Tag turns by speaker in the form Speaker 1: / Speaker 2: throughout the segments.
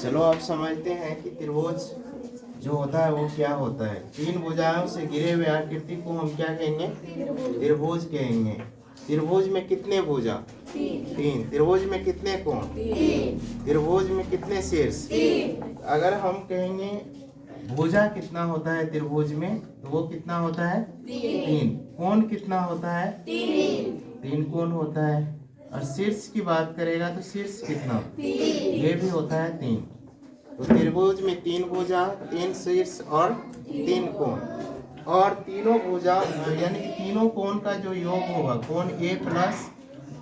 Speaker 1: चलो आप समझते हैं कि त्रिभुज जो होता है वो क्या होता है। तीन भुजाओं से घिरे हुए आकृति को हम क्या कहेंगे? त्रिभुज कहेंगे। त्रिभुज में कितने भुजा? तीन। त्रिभुज में कितने कोण? त्रिभुज में कितने शीर्ष? अगर हम कहेंगे भुजा कितना होता है त्रिभुज में, तो वो कितना होता है? तीन। कोण कितना होता है? तीन कोण होता है। और शीर्ष की बात करेगा तो शीर्ष कितना? ये भी होता है तीन। तो त्रिभुज में तीन भुजा, तीन शीर्ष और तीन कोण। और तीनों भुजा यानी कि तीनों कोण का जो योग होगा, कोण ए प्लस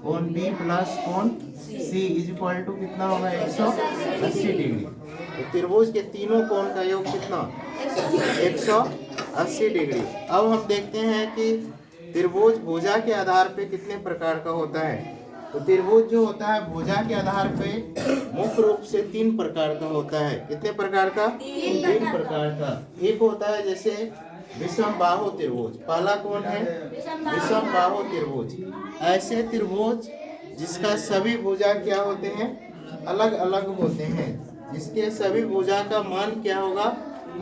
Speaker 1: कोण बी प्लस कोण सी इज इक्वल टू कितना होगा? 180 डिग्री। तो त्रिभुज के तीनों कोण का योग कितना? 180 डिग्री। अब हम देखते हैं कि त्रिभुज भुजा के आधार पे कितने प्रकार का होता है। तो त्रिभुज जो होता है भुजा के आधार पे मुख्य रूप से तीन प्रकार का होता है। कितने प्रकार का? तीन प्रकार का। एक होता है जैसे विषम बाहु त्रिभुज। पहला कौन है? विषम बाहु त्रिभुज। ऐसे त्रिभुज जिसका सभी भुजा क्या होते हैं? अलग अलग होते हैं। जिसके सभी भुजा का मान क्या होगा?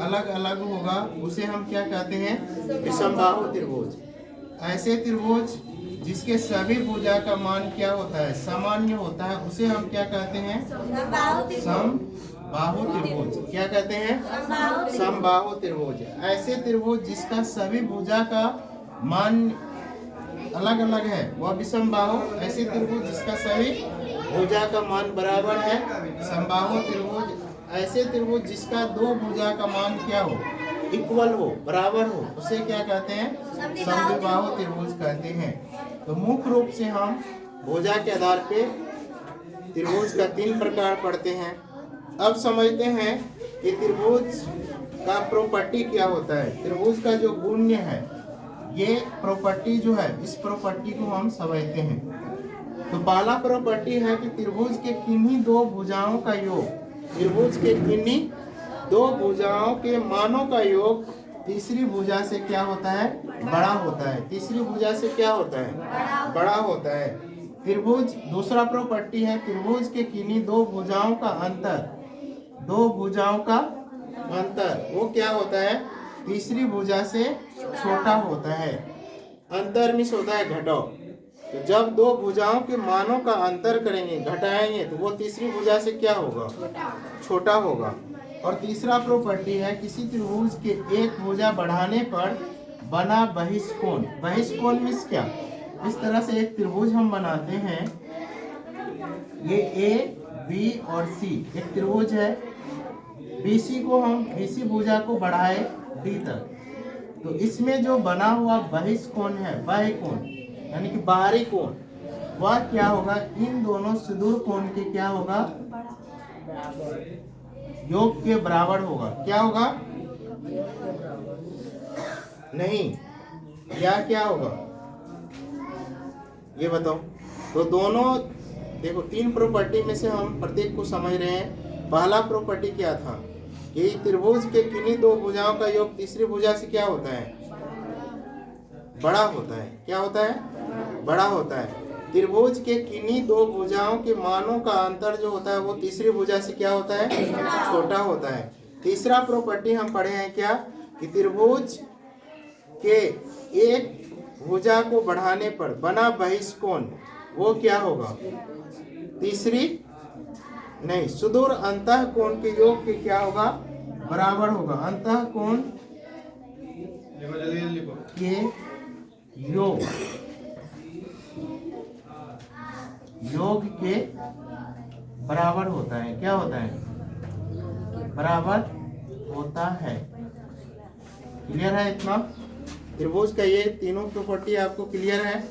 Speaker 1: अलग अलग होगा। उसे हम क्या कहते हैं? विषम बाहु त्रिभुज। ऐसे त्रिभुज जिसके सभी भुजा का मान क्या होता है? सामान्य होता है। उसे हम क्या कहते हैं? समबाहु त्रिभुज। क्या कहते हैं? समबाहु त्रिभुज। ऐसे त्रिभुज जिसका सभी भुजा का मान अलग अलग है वह विषम बाहु। ऐसे त्रिभुज जिसका सभी भुजा का मान बराबर है, समबाहु त्रिभुज। ऐसे त्रिभुज जिसका दो भुजा का मान क्या हो? इक्वल हो, बराबर हो, उसे क्या कहते हैं? समद्विबाहु त्रिभुज कहते हैं। तो मुख्य रूप से हम भुजा के आधार पे त्रिभुज का तीन प्रकार पढ़ते हैं। अब समझते हैं कि त्रिभुज का प्रॉपर्टी क्या होता है। त्रिभुज का जो गुण्य है, ये प्रॉपर्टी जो है, इस प्रॉपर्टी को हम समझते हैं। तो पहला प्रॉपर्टी है कि त्रिभुज के किन्हीं दो भुजाओं का योग, त्रिभुज के किन्हीं दो भुजाओं के मानों का योग तीसरी भुजा से क्या होता है? बड़ा होता है। तीसरी भुजा से क्या होता है? बड़ा होता है। त्रिभुज दूसरा प्रॉपर्टी है त्रिभुज के किन्हीं दो भुजाओं का अंतर, दो भुजाओं का अंतर वो क्या होता है? तीसरी भुजा से छोटा होता है। अंतर मिस होता है घटाव। तो जब दो भुजाओं के मानों का अंतर करेंगे, घटाएंगे, तो वो तीसरी भुजा से क्या होगा? छोटा होगा। और तीसरा प्रॉपर्टी है किसी त्रिभुज के एक भुजा बढ़ाने पर बना बहिष्कोण। बहिष्कोण मीन्स क्या? इस तरह से एक त्रिभुज हम बनाते हैं, ये ए बी और सी एक त्रिभुज है। बीसी को हम बीसी भुजा को बढ़ाए डी तक, तो इसमें जो बना हुआ बहिष्कोण है, बाह्य कोण यानी कि बाहरी कोण, वह क्या होगा? इन दोनों सुदूर कोण के क्या होगा? योग के बराबर होगा। क्या होगा? नहीं, या क्या होगा? ये बताओ। तो दोनों देखो, तीन प्रॉपर्टी में से हम प्रत्येक को समझ रहे हैं। पहला प्रॉपर्टी क्या था कि त्रिभुज के किन्हीं दो भुजाओं का योग तीसरी भुजा से क्या होता है? बड़ा होता है। क्या होता है? बड़ा होता है। त्रिभुज के किन्हीं दो भुजाओं के मानों का अंतर जो होता है वो तीसरी भुजा से क्या होता है? छोटा होता है। तीसरा प्रॉपर्टी हम पढ़े हैं क्या कि त्रिभुज के एक भुजा को बढ़ाने पर बना बहिष्कोण वो क्या होगा? तीसरी नहीं, सुदूर अंतः कोण के योग के क्या होगा? बराबर होगा। अंतः कोण के योग के बराबर होता है। क्या होता है? बराबर होता है। क्लियर है इतना? त्रिभुज का ये तीनों प्रॉपर्टी आपको क्लियर है?